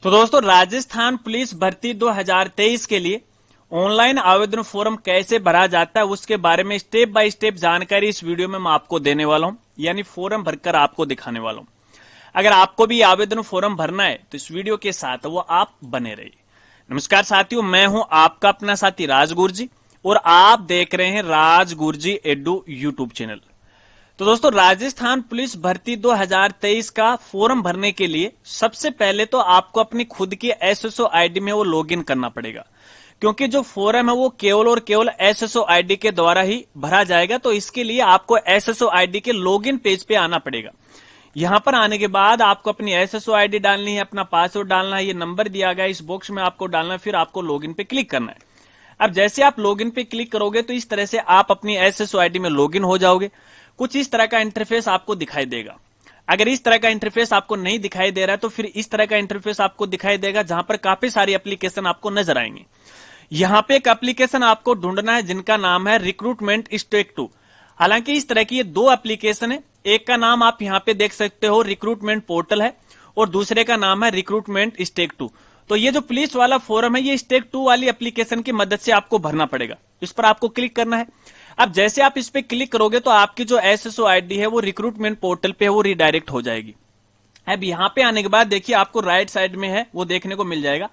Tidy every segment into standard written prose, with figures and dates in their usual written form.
तो दोस्तों, राजस्थान पुलिस भर्ती 2023 के लिए ऑनलाइन आवेदन फॉर्म कैसे भरा जाता है उसके बारे में स्टेप बाय स्टेप जानकारी इस वीडियो में मैं आपको देने वाला हूं, यानी फॉर्म भरकर आपको दिखाने वाला हूं। अगर आपको भी आवेदन फॉर्म भरना है तो इस वीडियो के साथ वो आप बने रहिए। नमस्कार साथियों, मैं हूं आपका अपना साथी राज गुरजी और आप देख रहे हैं राज गुरजी एडू यूट्यूब चैनल। तो दोस्तों, राजस्थान पुलिस भर्ती 2023 का फॉर्म भरने के लिए सबसे पहले तो आपको अपनी खुद की एसएसओ आईडी में वो लॉगिन करना पड़ेगा, क्योंकि जो फॉर्म है वो केवल और केवल एसएसओ आईडी के द्वारा ही भरा जाएगा। तो इसके लिए आपको एसएसओ आईडी के लॉगिन पेज पे आना पड़ेगा। यहां पर आने के बाद आपको अपनी एसएसओ आईडी डालनी है, अपना पासवर्ड डालना है, ये नंबर दिया गया इस बॉक्स में आपको डालना है, फिर आपको लॉगिन पे क्लिक करना है। अब जैसे आप लॉगिन पे क्लिक करोगे तो इस तरह से आप अपनी एसएसओ आईडी में लॉगिन हो जाओगे। कुछ इस तरह का इंटरफेस आपको दिखाई देगा। अगर इस तरह का इंटरफेस आपको नहीं दिखाई दे रहा है तो फिर इस तरह का इंटरफेस आपको दिखाई देगा, जहां पर काफी सारी एप्लीकेशन आपको नजर आएंगे। यहां पे एक एप्लीकेशन आपको ढूंढना है जिनका नाम है रिक्रूटमेंट स्टेक 2। हालांकि इस तरह की ये दो एप्लीकेशन है, एक का नाम आप यहां पे देख सकते हो रिक्रूटमेंट पोर्टल है और दूसरे का नाम है रिक्रूटमेंट स्टेक 2। तो ये जो पुलिस वाला फॉर्म है ये स्टेक 2 वाली एप्लीकेशन की मदद से आपको भरना पड़ेगा। इस पर आपको क्लिक करना है। अब जैसे आप इस पे क्लिक करोगे तो आपकी जो एसएसओ आईडी है वो रिक्रूटमेंट पोर्टल पे वो रिडायरेक्ट हो जाएगी। अब यहां पे आने के बाद देखिए आपको राइट साइड में है वो देखने को मिल जाएगा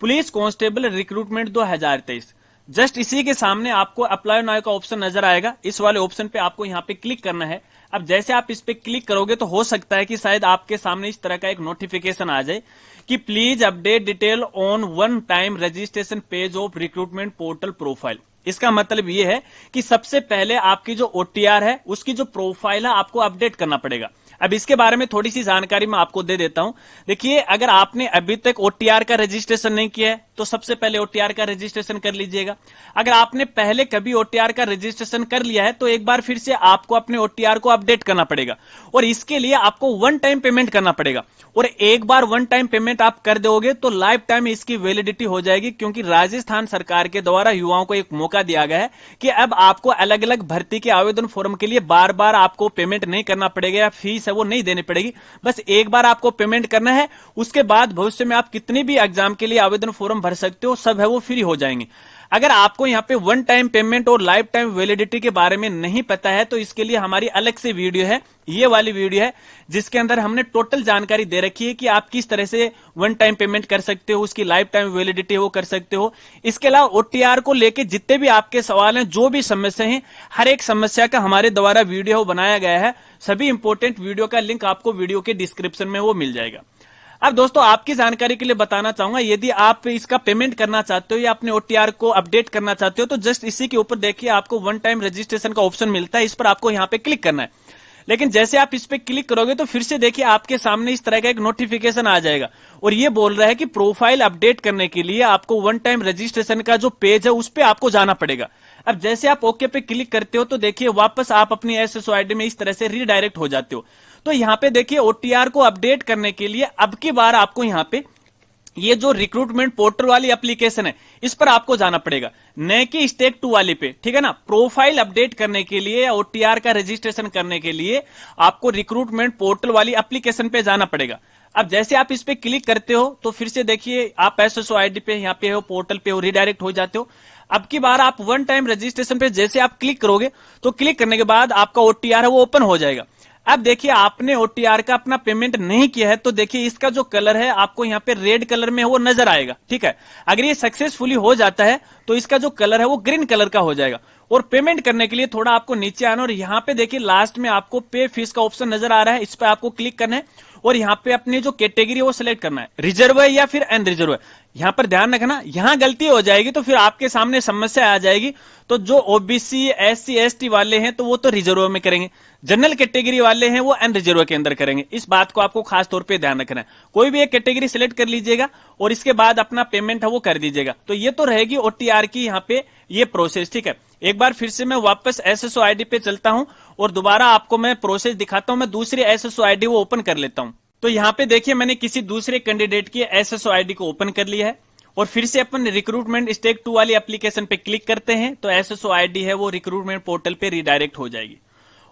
पुलिस कांस्टेबल रिक्रूटमेंट 2023। जस्ट इसी के सामने आपको अप्लाई नाउ का ऑप्शन नजर आएगा। इस वाले ऑप्शन पे आपको यहां पे क्लिक करना है। अब जैसे आप इस पे क्लिक करोगे तो हो सकता है कि शायद आपके सामने इस तरह का एक नोटिफिकेशन आ जाए कि please update detail on one time registration page of recruitment portal profile. इसका मतलब ये है कि सबसे पहले आपकी जो ओटीआर है उसकी जो प्रोफाइल है आपको अपडेट करना पड़ेगा। अब इसके बारे में थोड़ी सी जानकारी मैं आपको दे देता हूं। देखिए, अगर आपने अभी तक ओटीआर का रजिस्ट्रेशन नहीं किया है तो सबसे पहले ओटीआर का रजिस्ट्रेशन कर लीजिएगा। अगर आपने पहले कभी ओटीआर का रजिस्ट्रेशन कर लिया है तो एक बार फिर से आपको अपने ओटीआर को अपडेट करना पड़ेगा और इसके लिए आपको वन टाइम पेमेंट करना पड़ेगा। और एक बार वन टाइम पेमेंट आप कर दोगे तो लाइफ टाइम इसकी वैलिडिटी हो जाएगी, क्योंकि राजस्थान सरकार के द्वारा युवाओं को एक मौका दिया गया है कि अब आपको अलग अलग भर्ती के आवेदन फॉर्म के लिए बार बार आपको पेमेंट नहीं करना पड़ेगा या फीस है वो नहीं देनी पड़ेगी। बस एक बार आपको पेमेंट करना है, उसके बाद भविष्य में आप कितनी भी एग्जाम के लिए आवेदन फॉर्म भर सकते हो, सब है वो फ्री हो जाएंगे। अगर आपको यहां पे वन टाइम पेमेंट और लाइफ टाइम वैलिडिटी के बारे में नहीं पता है तो इसके लिए हमारी अलग से वीडियो है, ये वाली वीडियो है जिसके अंदर हमने टोटल जानकारी दे रखी है कि आप किस तरह से वन टाइम पेमेंट कर सकते हो, उसकी लाइफ टाइम वैलिडिटी वो कर सकते हो। इसके अलावा ओटीआर को लेके जितने भी आपके सवाल हैं, जो भी समस्या हैं, हर एक समस्या का हमारे द्वारा वीडियो बनाया गया है। सभी इंपोर्टेंट वीडियो का लिंक आपको वीडियो के डिस्क्रिप्शन में वो मिल जाएगा। अब दोस्तों, आपकी जानकारी के लिए बताना चाहूंगा, यदि आप इसका पेमेंट करना चाहते हो या अपने ओटीआर को अपडेट करना चाहते हो तो जस्ट इसी के ऊपर देखिए आपको वन टाइम रजिस्ट्रेशन का ऑप्शन मिलता है। इस पर आपको यहां पे क्लिक करना है। लेकिन जैसे आप इस पे क्लिक करोगे तो फिर से देखिए आपके सामने इस तरह का एक नोटिफिकेशन आ जाएगा और ये बोल रहा है कि प्रोफाइल अपडेट करने के लिए आपको वन टाइम रजिस्ट्रेशन का जो पेज है उस पे आपको जाना पड़ेगा। अब जैसे आप ओके पे क्लिक करते हो तो देखिए वापस आप अपनी एसएसओ आईडी में इस तरह से रीडायरेक्ट हो जाते हो। तो यहां पे देखिए ओटीआर को अपडेट करने के लिए अब की बार आपको यहां पे ये जो रिक्रूटमेंट पोर्टल वाली एप्लीकेशन है इस पर आपको जाना पड़ेगा, न कि स्टेक 2 वाले पे, ठीक है ना। प्रोफाइल अपडेट करने के लिए या ओटीआर का रजिस्ट्रेशन करने के लिए आपको रिक्रूटमेंट पोर्टल वाली एप्लीकेशन पे जाना पड़ेगा। अब जैसे आप इस पे क्लिक करते हो तो फिर से देखिए आप एसएसओ आईडी पे यहाँ पे हो, पोर्टल पे हो, रिडायरेक्ट हो जाते हो। अब की बार आप वन टाइम रजिस्ट्रेशन पे जैसे आप क्लिक करोगे तो क्लिक करने के बाद आपका ओटीआर है वो ओपन हो जाएगा। अब देखिए आपने ओटीआर का अपना पेमेंट नहीं किया है तो देखिए इसका जो कलर है आपको यहाँ पे रेड कलर में वो नजर आएगा, ठीक है। अगर ये सक्सेसफुली हो जाता है तो इसका जो कलर है वो ग्रीन कलर का हो जाएगा। और पेमेंट करने के लिए थोड़ा आपको नीचे आना और यहाँ पे देखिए लास्ट में आपको पे फीस का ऑप्शन नजर आ रहा है, इस पे आपको क्लिक करना है और यहाँ पे अपनी जो कैटेगरी है वो सिलेक्ट करना है, रिजर्व है या फिर अनरिजर्व है। यहाँ पर ध्यान रखना, यहाँ गलती हो जाएगी तो फिर आपके सामने समस्या आ जाएगी। तो जो ओबीसी एससी एसटी वाले हैं तो वो तो रिजर्व में करेंगे, जनरल कैटेगरी वाले हैं वो अनरिजर्व के अंदर करेंगे। इस बात को आपको खास तौर पे ध्यान रखना है। कोई भी एक कैटेगरी सिलेक्ट कर लीजिएगा और इसके बाद अपना पेमेंट है वो कर दीजिएगा। तो ये तो रहेगी ओटीआर की यहाँ पे ये प्रोसेस, ठीक है। एक बार फिर से मैं वापस एसएसओ आईडी पे चलता हूं और दोबारा आपको मैं प्रोसेस दिखाता हूं। मैं दूसरी एसएसओ आईडी वो ओपन कर लेता हूं। तो यहाँ पे देखिए मैंने किसी दूसरे कैंडिडेट की एसएसओ आईडी को ओपन कर लिया है और फिर से अपन रिक्रूटमेंट स्टेक 2 वाली एप्लीकेशन पे क्लिक करते हैं तो एसएसओ आईडी है वो रिक्रूटमेंट पोर्टल पे रिडायरेक्ट हो जाएगी।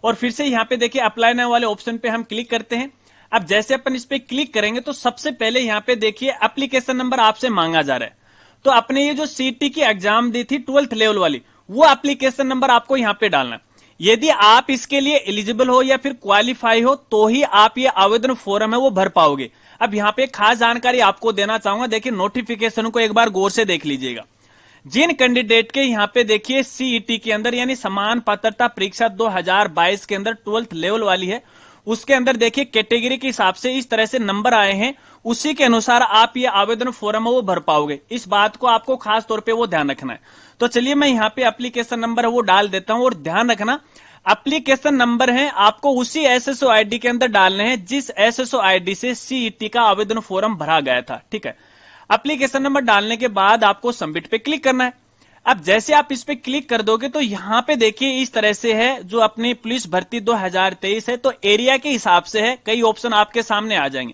और फिर से यहाँ पे देखिए अप्लाई नाउ वाले ऑप्शन पे हम क्लिक करते हैं। अब जैसे अपन इस पे क्लिक करेंगे तो सबसे पहले यहाँ पे देखिए एप्लीकेशन नंबर आपसे मांगा जा रहा है। तो आपने ये जो सीटी की एग्जाम दी थी 12th लेवल वाली, वो एप्लीकेशन नंबर आपको यहाँ पे डालना है। यदि आप इसके लिए एलिजिबल हो या फिर क्वालिफाई हो तो ही आप ये आवेदन फॉर्म है वो भर पाओगे। अब यहाँ पे खास जानकारी आपको देना चाहूंगा, देखिए नोटिफिकेशन को एक बार गौर से देख लीजिएगा। जिन कैंडिडेट के यहाँ पे देखिए सीईटी के अंदर यानी समान पात्रता परीक्षा 2022 के अंदर 12th लेवल वाली है, उसके अंदर देखिए कैटेगरी के हिसाब से इस तरह से नंबर आए हैं, उसी के अनुसार आप ये आवेदन फॉर्म है वो भर पाओगे। इस बात को आपको खास तौर पे वो ध्यान रखना है। तो चलिए मैं यहाँ पे एप्लीकेशन नंबर है वो डाल देता हूं, और ध्यान रखना एप्लीकेशन नंबर है आपको उसी एसएसओ आईडी के अंदर डालने हैं जिस एसएसओ आईडी से सीईटी का आवेदन फॉर्म भरा गया था। ठीक है, एप्लीकेशन नंबर डालने के बाद आपको सबमिट पे क्लिक करना है। अब जैसे आप इस पे क्लिक कर दोगे तो यहां पे देखिए इस तरह से है जो अपनी पुलिस भर्ती 2023 है, तो एरिया के हिसाब से है, कई ऑप्शन आपके सामने आ जाएंगे।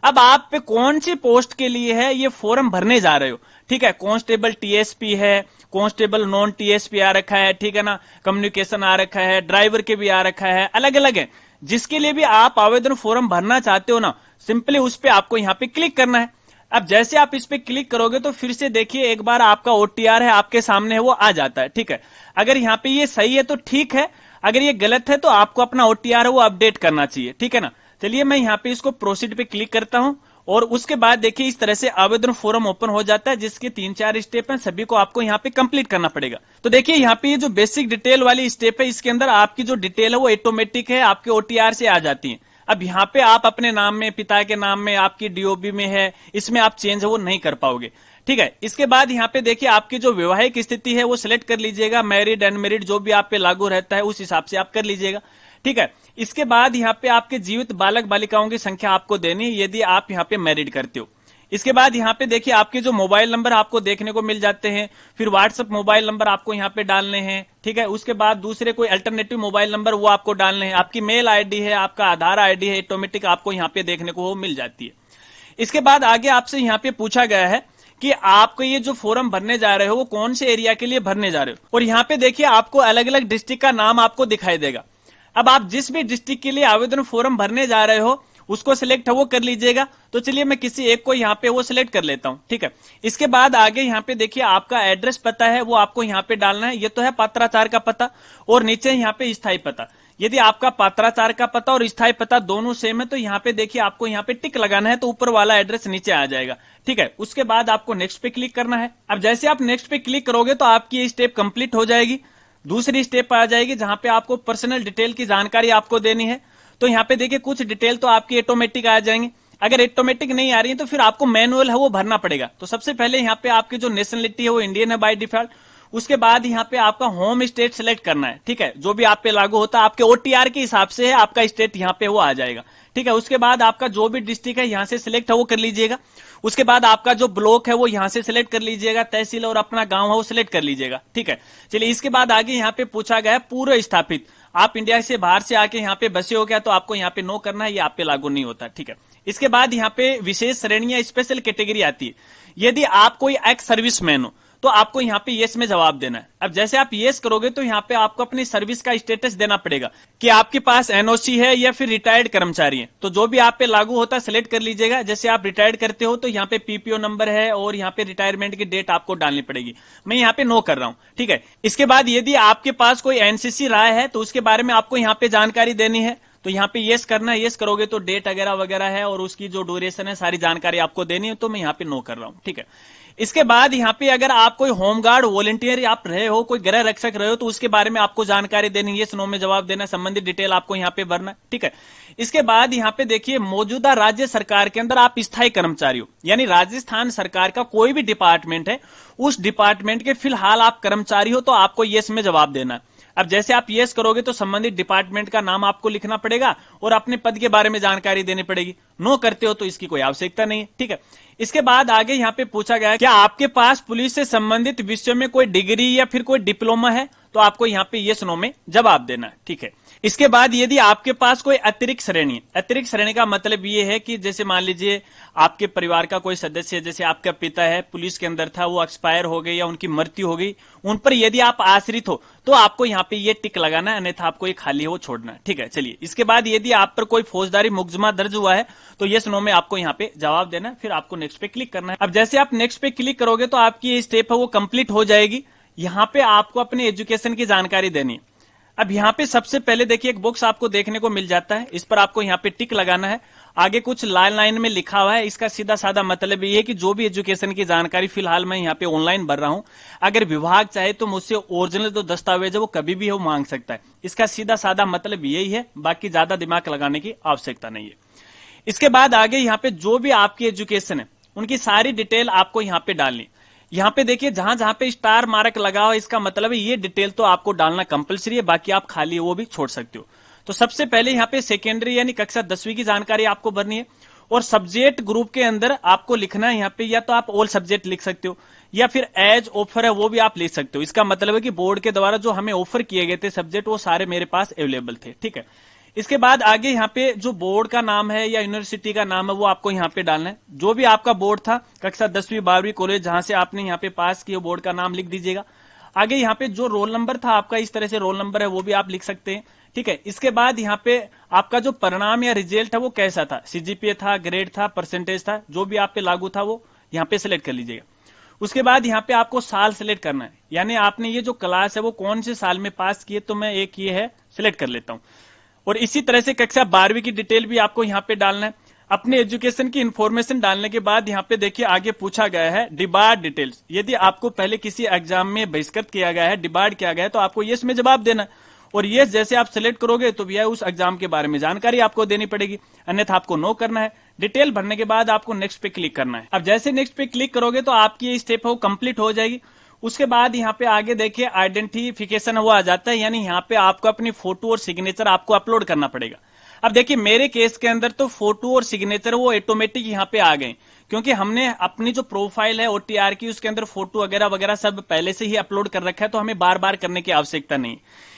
अब आप पे कौन सी पोस्ट के लिए है ये फॉर्म भरने जा रहे हो, ठीक है, कांस्टेबल टीएसपी है, कांस्टेबल नॉन टीएसपी आ रखा है, ठीक है ना, कम्युनिकेशन आ रखा है, ड्राइवर के भी आ रखा है, अलग अलग है। जिसके लिए भी आप आवेदन फॉर्म भरना चाहते हो ना, सिंपली उस पे आपको यहाँ पे क्लिक करना है। अब जैसे आप इस पे क्लिक करोगे तो फिर से देखिए एक बार आपका ओटीआर है आपके सामने है वो आ जाता है। ठीक है, अगर यहाँ पे ये सही है तो ठीक है, अगर ये गलत है तो आपको अपना ओटीआर है वो अपडेट करना चाहिए। ठीक है ना, चलिए मैं यहाँ पे इसको प्रोसीड पे क्लिक करता हूं, और उसके बाद देखिए इस तरह से आवेदन फॉर्म ओपन हो जाता है, जिसके 3-4 स्टेप हैं, सभी को आपको यहाँ पे कंप्लीट करना पड़ेगा। तो देखिए यहाँ पे ये जो बेसिक डिटेल वाली स्टेप है, इसके अंदर आपकी जो डिटेल है वो ऑटोमेटिक है आपके ओटीआर से आ जाती है। अब यहाँ पे आप अपने नाम में, पिता के नाम में, आपकी डीओबी में है, इसमें आप चेंज है वो नहीं कर पाओगे। ठीक है, इसके बाद यहाँ पे देखिए आपकी जो वैवाहिक स्थिति है वो सिलेक्ट कर लीजिएगा, मैरिड अनमैरिड जो भी आप पे लागू रहता है उस हिसाब से आप कर लीजिएगा। ठीक है, इसके बाद यहाँ पे आपके जीवित बालक बालिकाओं की संख्या आपको देनी है यदि आप यहाँ पे मैरिड करते हो। इसके बाद यहाँ पे देखिए आपके जो मोबाइल नंबर आपको देखने को मिल जाते हैं, फिर व्हाट्सएप मोबाइल नंबर आपको यहाँ पे डालने हैं। ठीक है, उसके बाद दूसरे कोई अल्टरनेटिव मोबाइल नंबर वो आपको डालने हैं, आपकी मेल आईडी है, आपका आधार आईडी है, ऑटोमेटिक आपको यहाँ पे देखने को वो मिल जाती है। इसके बाद आगे आपसे यहाँ पे पूछा गया है कि आपको ये जो फॉर्म भरने जा रहे हो वो कौन से एरिया के लिए भरने जा रहे हो, और यहाँ पे देखिए आपको अलग अलग डिस्ट्रिक्ट का नाम आपको दिखाई देगा। अब आप जिस भी डिस्ट्रिक्ट के लिए आवेदन फॉर्म भरने जा रहे हो उसको सिलेक्ट है वो कर लीजिएगा। तो चलिए मैं किसी एक को यहाँ पे वो सिलेक्ट कर लेता हूँ। ठीक है, इसके बाद आगे यहाँ पे देखिए आपका एड्रेस पता है वो आपको यहाँ पे डालना है, ये तो है पत्राचार का पता, और नीचे यहाँ पे स्थायी पता। यदि आपका पत्राचार का पता और स्थायी पता दोनों सेम है तो यहाँ पे देखिए आपको यहाँ पे टिक लगाना है, तो ऊपर वाला एड्रेस नीचे आ जाएगा। ठीक है, उसके बाद आपको नेक्स्ट पे क्लिक करना है। अब जैसे आप नेक्स्ट पे क्लिक करोगे तो आपकी ये स्टेप कंप्लीट हो जाएगी। दूसरी स्टेप आ जाएगी जहां पे आपको पर्सनल डिटेल की जानकारी आपको देनी है। तो यहाँ पे देखिए कुछ डिटेल तो आपकी ऑटोमेटिक आ जाएंगे, अगर ऑटोमेटिक नहीं आ रही है तो फिर आपको मैनुअल है वो भरना पड़ेगा। तो सबसे पहले यहाँ पे आपकी जो नेशनलिटी है वो इंडियन है बाय डिफॉल्ट। उसके बाद यहाँ पे आपका होम स्टेट सेलेक्ट करना है। ठीक है, जो भी आप पे लागू होता है आपके ओटीआर के हिसाब से है आपका स्टेट यहाँ पे वो आ जाएगा। ठीक है, उसके बाद आपका जो भी डिस्ट्रिक्ट है यहाँ से सिलेक्ट है वो कर लीजिएगा। उसके बाद आपका जो ब्लॉक है वो यहाँ से सिलेक्ट कर लीजिएगा, तहसील और अपना गांव है वो सिलेक्ट कर लीजिएगा। ठीक है, चलिए इसके बाद आगे यहाँ पे पूछा गया पूर्व स्थापित, आप इंडिया से बाहर से आके यहाँ पे बसे हो क्या, तो आपको यहाँ पे नो करना है, ये आप पे लागू नहीं होता। ठीक है, इसके बाद यहाँ पे विशेष श्रेणियां स्पेशल कैटेगरी आती है। यदि आप कोई एक्स सर्विसमैन हो तो आपको यहाँ पे यस में जवाब देना है। अब जैसे आप यस करोगे तो यहाँ पे आपको अपनी सर्विस का स्टेटस देना पड़ेगा कि आपके पास एनओसी है या फिर रिटायर्ड कर्मचारी है। तो जो भी आप पे लागू होता है सिलेक्ट कर लीजिएगा। जैसे आप रिटायर्ड करते हो तो यहाँ पे पीपीओ नंबर है और यहाँ पे रिटायरमेंट की डेट आपको डालनी पड़ेगी। मैं यहाँ पे नो कर रहा हूँ। ठीक है, इसके बाद यदि आपके पास कोई एनसीसी राय है तो उसके बारे में आपको यहाँ पे जानकारी देनी है। तो यहाँ पे यस करना है, यस करोगे तो डेट वगैरह वगैरह है और उसकी जो ड्यूरेशन है सारी जानकारी आपको देनी है। तो मैं यहाँ पे नो कर रहा हूँ। ठीक है, इसके बाद यहाँ पे अगर आप कोई होमगार्ड वॉलंटियर आप रहे हो, कोई गृह रक्षक रहे हो तो उसके बारे में आपको जानकारी देनी है, नो में जवाब देना, संबंधित डिटेल आपको यहाँ पे भरना। ठीक है, इसके बाद यहाँ पे देखिए मौजूदा राज्य सरकार के अंदर आप स्थायी कर्मचारी हो, यानी राजस्थान सरकार का कोई भी डिपार्टमेंट है उस डिपार्टमेंट के फिलहाल आप कर्मचारी हो तो आपको यस में जवाब देना है। अब जैसे आप यस करोगे तो संबंधित डिपार्टमेंट का नाम आपको लिखना पड़ेगा और अपने पद के बारे में जानकारी देनी पड़ेगी। नो करते हो तो इसकी कोई आवश्यकता नहीं है। ठीक है, इसके बाद आगे यहाँ पे पूछा गया है क्या आपके पास पुलिस से संबंधित विषयों में कोई डिग्री या फिर कोई डिप्लोमा है, तो आपको यहाँ पे येस नो में जवाब देना है। ठीक है, इसके बाद यदि आपके पास कोई अतिरिक्त श्रेणी है, अतिरिक्त श्रेणी का मतलब ये है कि जैसे मान लीजिए आपके परिवार का कोई सदस्य, जैसे आपका पिता है, पुलिस के अंदर था, वो एक्सपायर हो गए या उनकी मृत्यु हो गई, उन पर यदि आप आश्रित हो तो आपको यहाँ पे ये टिक लगाना है, अन्यथा आपको ये खाली है वो छोड़ना है। ठीक है, चलिए इसके बाद यदि आप पर कोई फौजदारी मुकदमा दर्ज हुआ है तो यस नो में आपको यहाँ पे जवाब देना है, फिर आपको नेक्स्ट पे क्लिक करना है। अब जैसे आप नेक्स्ट पे क्लिक करोगे तो आपकी ये स्टेप है वो कंप्लीट हो जाएगी। यहाँ पे आपको अपने एजुकेशन की जानकारी देनी है। अब यहाँ पे सबसे पहले देखिए एक बॉक्स आपको देखने को मिल जाता है, इस पर आपको यहाँ पे टिक लगाना है। आगे कुछ लाइन में लिखा हुआ है, इसका सीधा साधा मतलब ये है कि जो भी एजुकेशन की जानकारी फिलहाल मैं यहाँ पे ऑनलाइन भर रहा हूं, अगर विभाग चाहे तो मुझसे ओरिजिनल जो दस्तावेज है वो कभी भी वो मांग सकता है। इसका सीधा साधा मतलब यही है, बाकी ज्यादा दिमाग लगाने की आवश्यकता नहीं है। इसके बाद आगे यहाँ पे जो भी आपकी एजुकेशन है उनकी सारी डिटेल आपको यहाँ पे डालनी। यहाँ पे देखिए जहां जहां पे स्टार मार्क लगा हुआ, इसका मतलब है ये डिटेल तो आपको डालना कंपलसरी है, बाकी आप खाली वो भी छोड़ सकते हो। तो सबसे पहले यहाँ पे सेकेंडरी यानी कक्षा 10वीं की जानकारी आपको भरनी है, और सब्जेक्ट ग्रुप के अंदर आपको लिखना है यहाँ पे, या तो आप ऑल सब्जेक्ट लिख सकते हो या फिर एज ऑफर है वो भी आप लिख सकते हो। इसका मतलब है कि बोर्ड के द्वारा जो हमें ऑफर किए गए थे सब्जेक्ट वो सारे मेरे पास अवेलेबल थे। ठीक है, इसके बाद आगे यहाँ पे जो बोर्ड का नाम है या यूनिवर्सिटी का नाम है वो आपको यहाँ पे डालना है। जो भी आपका बोर्ड था, कक्षा 10वीं 12वीं कॉलेज जहां से आपने यहाँ पे पास किया, बोर्ड का नाम लिख दीजिएगा। आगे यहाँ पे जो रोल नंबर था आपका, इस तरह से रोल नंबर है वो भी आप लिख सकते हैं। ठीक है, इसके बाद यहाँ पे आपका जो परिणाम या रिजल्ट है वो कैसा था, सीजीपीए था, ग्रेड था, परसेंटेज था, जो भी आप पे लागू था वो यहाँ पे सिलेक्ट कर लीजिएगा। उसके बाद यहाँ पे आपको साल सिलेक्ट करना है, यानी आपने ये जो क्लास है वो कौन से साल में पास किए, तो मैं एक ये है सिलेक्ट कर लेता हूँ। और इसी तरह से कक्षा 12वीं की डिटेल भी आपको यहाँ पे डालना है। अपने एजुकेशन की इंफॉर्मेशन डालने के बाद यहाँ पे देखिए आगे पूछा गया है डिबार्ड डिटेल्स। यदि आपको पहले किसी एग्जाम में बहिष्कृत किया गया है, डिबार्ड किया गया है, तो आपको यस में जवाब देना है। और यस जैसे आप सिलेक्ट करोगे तो भैया उस एग्जाम के बारे में जानकारी आपको देनी पड़ेगी, अन्यथा आपको नो करना है। डिटेल भरने के बाद आपको नेक्स्ट पे क्लिक करना है। अब जैसे नेक्स्ट पे क्लिक करोगे तो आपकी ये स्टेप है वो कंप्लीट हो जाएगी। उसके बाद यहाँ पे आगे देखिए आइडेंटिफिकेशन वो आ जाता है, यानी यहाँ पे आपको अपनी फोटो और सिग्नेचर आपको अपलोड करना पड़ेगा। अब देखिए मेरे केस के अंदर तो फोटो और सिग्नेचर वो ऑटोमेटिक यहाँ पे आ गए, क्योंकि हमने अपनी जो प्रोफाइल है ओटीआर की उसके अंदर फोटो वगैरह वगैरह सब पहले से ही अपलोड कर रखा है, तो हमें बार बार करने की आवश्यकता नहीं।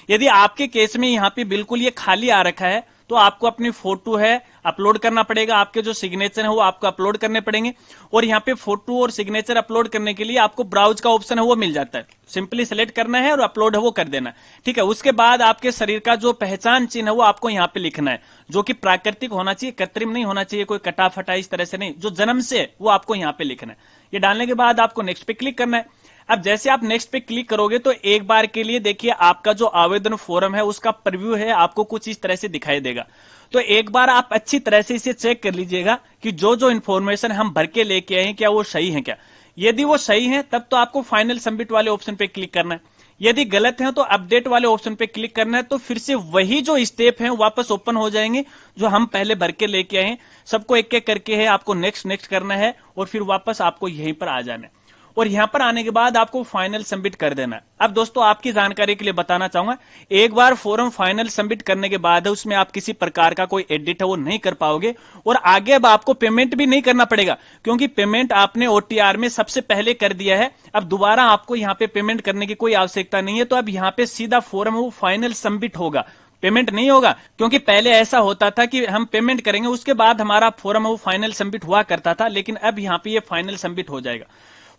यदि आपके केस में यहाँ पे बिल्कुल ये खाली आ रखा है तो आपको अपनी फोटो है अपलोड करना पड़ेगा, आपके जो सिग्नेचर है वो आपको अपलोड करने पड़ेंगे। और यहाँ पे फोटो और सिग्नेचर अपलोड करने के लिए आपको ब्राउज का ऑप्शन है वो मिल जाता है, सिंपली सेलेक्ट करना है और अपलोड है वो कर देना है। ठीक है, उसके बाद आपके शरीर का जो पहचान चिन्ह है वो आपको यहाँ पे लिखना है, जो कि प्राकृतिक होना चाहिए, कृत्रिम नहीं होना चाहिए, कोई कटा फटा इस तरह से नहीं, जो जन्म से वो आपको यहाँ पे लिखना है। ये डालने के बाद आपको नेक्स्ट पे क्लिक करना है। अब जैसे आप नेक्स्ट पे क्लिक करोगे तो एक बार के लिए देखिए आपका जो आवेदन फॉर्म है उसका प्रीव्यू है आपको कुछ इस तरह से दिखाई देगा। तो एक बार आप अच्छी तरह से इसे चेक कर लीजिएगा कि जो जो इन्फॉर्मेशन हम भर के लेके आए हैं क्या वो सही है क्या। यदि वो सही है तब तो आपको फाइनल सबमिट वाले ऑप्शन पे क्लिक करना है, यदि गलत है तो अपडेट वाले ऑप्शन पे क्लिक करना है। तो फिर से वही जो स्टेप है वापस ओपन हो जाएंगे जो हम पहले भर के लेके आए हैं, सबको एक एक करके है आपको नेक्स्ट नेक्स्ट करना है और फिर वापस आपको यहीं पर आ जाना है। और यहां पर आने के बाद आपको फाइनल सबमिट कर देना है। अब दोस्तों आपकी जानकारी के लिए बताना चाहूंगा, एक बार फॉर्म फाइनल सबमिट करने के बाद उसमें आप किसी प्रकार का कोई एडिट है वो नहीं कर पाओगे, और आगे अब आपको पेमेंट भी नहीं करना पड़ेगा, क्योंकि पेमेंट आपने ओटीआर में सबसे पहले कर दिया है। अब दोबारा आपको यहाँ पे पेमेंट करने की कोई आवश्यकता नहीं है। तो अब यहाँ पे सीधा फॉर्म वो फाइनल सबमिट होगा, पेमेंट नहीं होगा। क्योंकि पहले ऐसा होता था कि हम पेमेंट करेंगे उसके बाद हमारा फॉर्म वो फाइनल सबमिट हुआ करता था, लेकिन अब यहाँ पे ये फाइनल सबमिट हो जाएगा।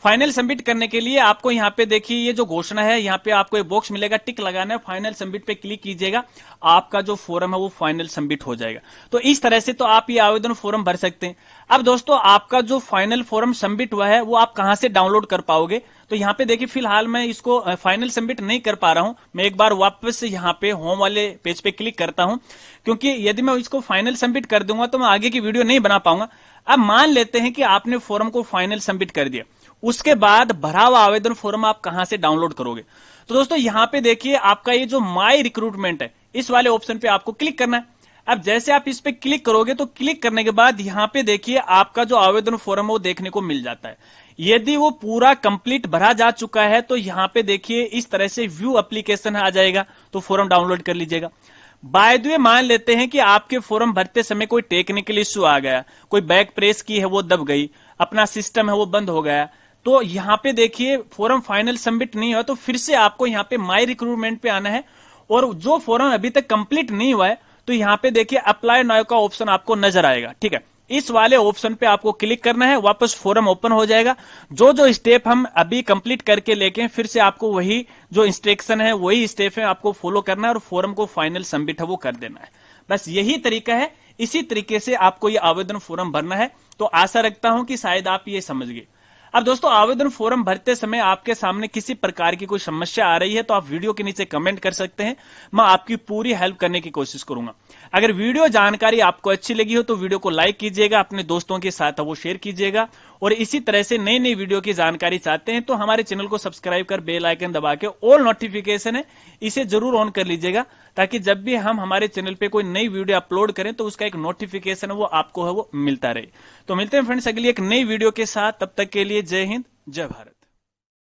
फाइनल सबमिट करने के लिए आपको यहाँ पे देखिए ये जो घोषणा है, यहाँ पे आपको एक बॉक्स मिलेगा, टिक लगाना है, फाइनल सबमिट पे क्लिक कीजिएगा, आपका जो फॉर्म है वो फाइनल सबमिट हो जाएगा। तो इस तरह से तो आप ये आवेदन फॉर्म भर सकते हैं। अब दोस्तों आपका जो फाइनल फॉर्म सबमिट हुआ है वो आप कहां से डाउनलोड कर पाओगे, तो यहाँ पे देखिए फिलहाल मैं इसको फाइनल सबमिट नहीं कर पा रहा हूं। मैं एक बार वापस यहाँ पे होम वाले पेज पे क्लिक करता हूं, क्योंकि यदि मैं इसको फाइनल सबमिट कर दूंगा तो मैं आगे की वीडियो नहीं बना पाऊंगा। अब मान लेते हैं कि आपने फॉर्म को फाइनल सबमिट कर दिया, उसके बाद भरा हुआ आवेदन फॉर्म आप कहां से डाउनलोड करोगे। तो दोस्तों यहां पे देखिए आपका ये जो माई रिक्रूटमेंट है इस वाले ऑप्शन पे आपको क्लिक करना है। अब जैसे आप इस पे क्लिक करोगे तो क्लिक करने के बाद यहां पे देखिए आपका जो आवेदन फॉर्म है वो देखने को मिल जाता है। यदि वो पूरा कंप्लीट भरा जा चुका है तो यहां पे देखिए इस तरह से व्यू एप्लीकेशन आ जाएगा, तो फॉर्म डाउनलोड कर लीजिएगा। बाय द वे मान लेते हैं कि आपके फॉर्म भरते समय कोई टेक्निकल इश्यू आ गया, कोई बैक प्रेस की है वो दब गई, अपना सिस्टम है वो बंद हो गया, तो यहाँ पे देखिए फॉर्म फाइनल सबमिट नहीं हुआ तो फिर से आपको यहाँ पे माई रिक्रूटमेंट पे आना है, और जो फॉर्म अभी तक कंप्लीट नहीं हुआ है तो यहाँ पे देखिए अप्लाई नाउ का ऑप्शन आपको नजर आएगा। ठीक है, इस वाले ऑप्शन पे आपको क्लिक करना है, वापस फॉर्म ओपन हो जाएगा। जो जो स्टेप हम अभी कंप्लीट करके लेके फिर से आपको वही जो इंस्ट्रक्शन है वही स्टेप है आपको फॉलो करना है और फॉर्म को फाइनल सबमिट है वो कर देना है। बस यही तरीका है, इसी तरीके से आपको ये आवेदन फॉर्म भरना है। तो आशा रखता हूं कि शायद आप ये समझ गए। अब दोस्तों आवेदन फॉर्म भरते समय आपके सामने किसी प्रकार की कोई समस्या आ रही है तो आप वीडियो के नीचे कमेंट कर सकते हैं, मैं आपकी पूरी हेल्प करने की कोशिश करूंगा। अगर वीडियो जानकारी आपको अच्छी लगी हो तो वीडियो को लाइक कीजिएगा, अपने दोस्तों के साथ वो शेयर कीजिएगा, और इसी तरह से नई नई वीडियो की जानकारी चाहते हैं तो हमारे चैनल को सब्सक्राइब कर बेल आइकन दबा के ऑल नोटिफिकेशन है इसे जरूर ऑन कर लीजिएगा, ताकि जब भी हम हमारे चैनल पे कोई नई वीडियो अपलोड करें तो उसका एक नोटिफिकेशन है वो आपको है वो मिलता रहे। तो मिलते हैं फ्रेंड्स अगली एक नई वीडियो के साथ, तब तक के लिए जय हिंद जय भारत।